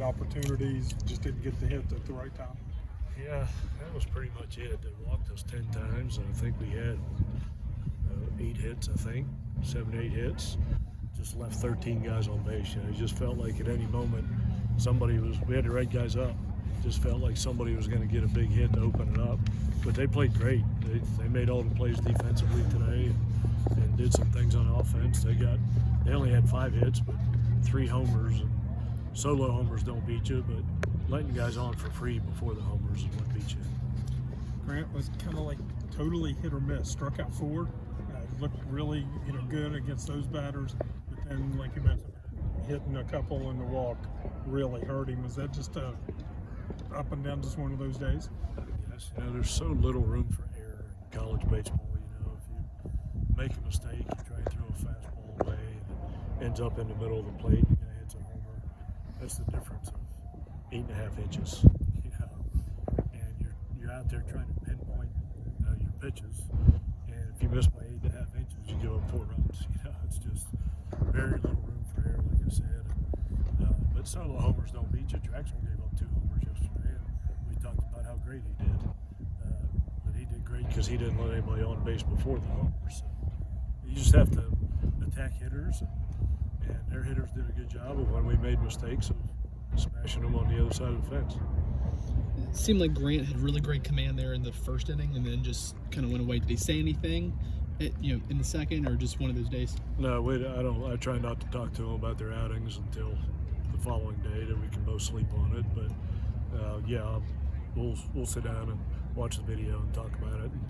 opportunities, just didn't get the hit at the right time. Yeah, that was pretty much it. They walked us 10 times, and I think we had 8 hits, 7, 8 hits. Just left 13 guys on base. It just felt like at any moment we had the right guys up. Just felt like somebody was going to get a big hit to open it up. But they played great. They made all the plays defensively today and did some things on offense. They only had 5 hits, but 3 homers. And solo homers don't beat you, but letting guys on for free before the homers is what beat you. Grant was kind of like totally hit or miss. Struck out 4, looked really good against those batters, but then, like you mentioned, hitting a couple in the walk really hurt him. Was that just up and down, just one of those days? Yes, there's so little room for error in college baseball. If you make a mistake, you try and throw a fastball away, and it ends up in the middle of the plate, and the guy hits a homer. That's the difference of 8.5 inches. And you're out there trying to pinpoint your pitches, and if you miss by 8.5 inches, you give up 4 runs. It's just very little room for error, like I said. But solo homers don't beat you. Traxel gave up 2 homers yesterday, and we talked about how great he did. But he did great because he didn't let anybody on base before the homer. So you just have to attack hitters, and their hitters did a good job of when we made mistakes of smashing them on the other side of the fence. It seemed like Grant had really great command there in the first inning, and then just kind of went away. Did he say anything, in the second, or just one of those days? No, I don't. I try not to talk to them about their outings until the following day that we can both sleep on it. But we'll sit down and watch the video and talk about it and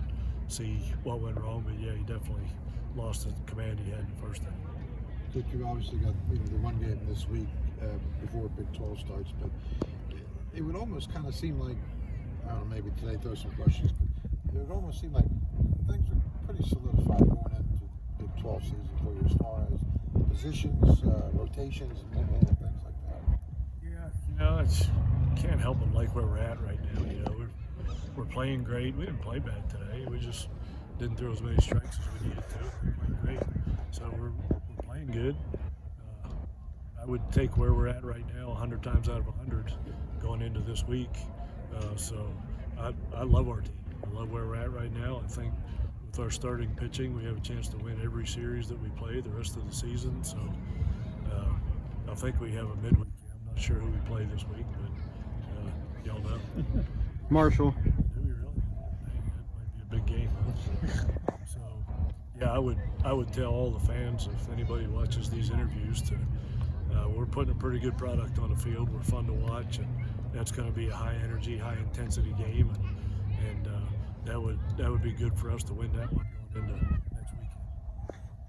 see what went wrong. But yeah, he definitely lost the command he had in the first inning. Dick, you've obviously got the one game this week before Big 12 starts, but it would almost kind of seem like, I don't know, maybe today throw some questions, but it would almost seem like things are pretty solidified going into Big 12 season for you as far as positions, rotations, and things like that. Yeah, can't help but like where we're at right now. We're playing great. We didn't play bad today. We just didn't throw as many strikes as we needed to. We played great. So we're playing good. I would take where we're at right now 100 times out of 100 going into this week. So I love our team. I love where we're at right now. I think with our starting pitching, we have a chance to win every series that we play the rest of the season. So I think we have a midweek game. I'm not sure who we play this week, but y'all know. Marshall. Do we really? Dang, that might be a big game. Huh? So yeah, I would tell all the fans, if anybody watches these interviews, to we're putting a pretty good product on the field. We're fun to watch, and that's going to be a high energy, high intensity game, and that would be good for us to win that one going into next weekend.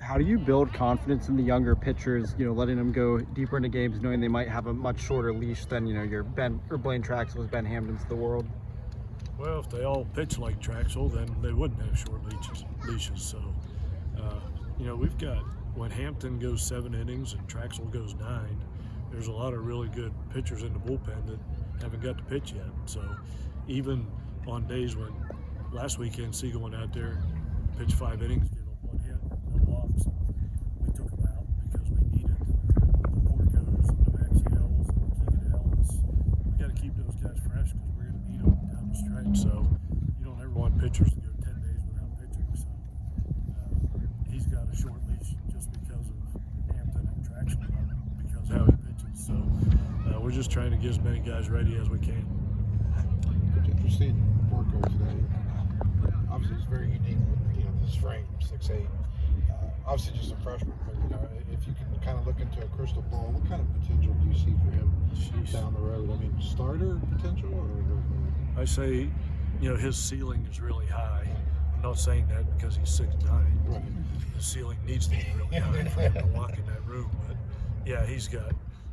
How do you build confidence in the younger pitchers? Letting them go deeper into games, knowing they might have a much shorter leash than your Ben or Blaine Traxels, Ben Hamdens of the world. Well, if they all pitch like Traxel, then they wouldn't have short leashes. So, we've got, when Hampton goes 7 innings and Traxel goes 9, there's a lot of really good pitchers in the bullpen that haven't got to pitch yet. So even on days when last weekend Siegel went out there, pitched 5 innings, gave up 1 hit, no walks, we took him out because we needed the Porcos and the Maxiels and the Keegan-Ells. We got to keep those guys fresh because we're going to need them down the stretch. So you don't ever want pitchers to go 10 days without pitching. So he's got a short leash just because of Hampton and Traxel, because how he pitches. So we're just trying to get as many guys ready as we can. It's interesting, Porco today. Obviously, it's very unique with this frame, 6'8". Obviously, just a freshman, but if you can kind of look into a crystal ball, what kind of potential do you see for him down the road? I mean, starter potential, or? I say, his ceiling is really high. I'm not saying that because he's 6'9". Right. The ceiling needs to be really high for him to walk in that room. But yeah, he's got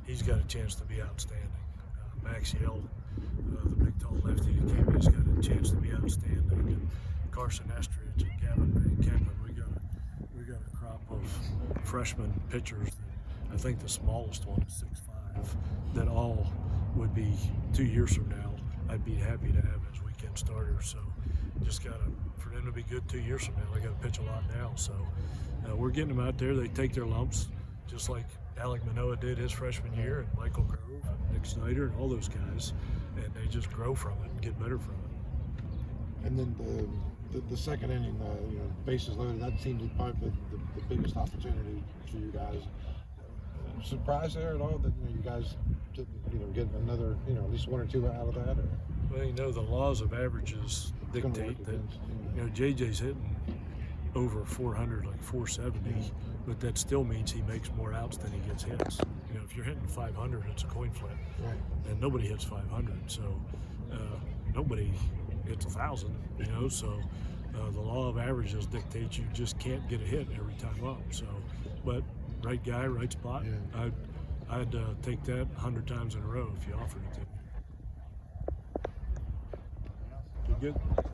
a chance to be outstanding. Maxiel, the big tall lefty that came in, has got a chance to be outstanding. And Carson Estridge and Gavin Van Kempen, we got a crop of freshman pitchers. I think the smallest one is 6'5", that all would be 2 years from now. I'd be happy to have as weekend starters. So just for them to be good 2 years from now, they got to pitch a lot now. So we're getting them out there. They take their lumps. just like Alec Manoa did his freshman year, and Michael Grove, and Nick Snyder, and all those guys, and they just grow from it and get better from it. And then the second inning, bases loaded, that seemed to be probably the biggest opportunity for you guys. Surprised there at all that you guys didn't, get another, at least one or two out of that? Or? Well, the laws of averages dictate that, JJ's hitting over 400, like 470, but that still means he makes more outs than he gets hits. If you're hitting 500, it's a coin flip, right. And nobody hits 500, so nobody hits 1,000. So the law of averages dictates you just can't get a hit every time up. So, but right guy, right spot. Yeah. I'd take that 100 times in a row if you offered it to me. You good?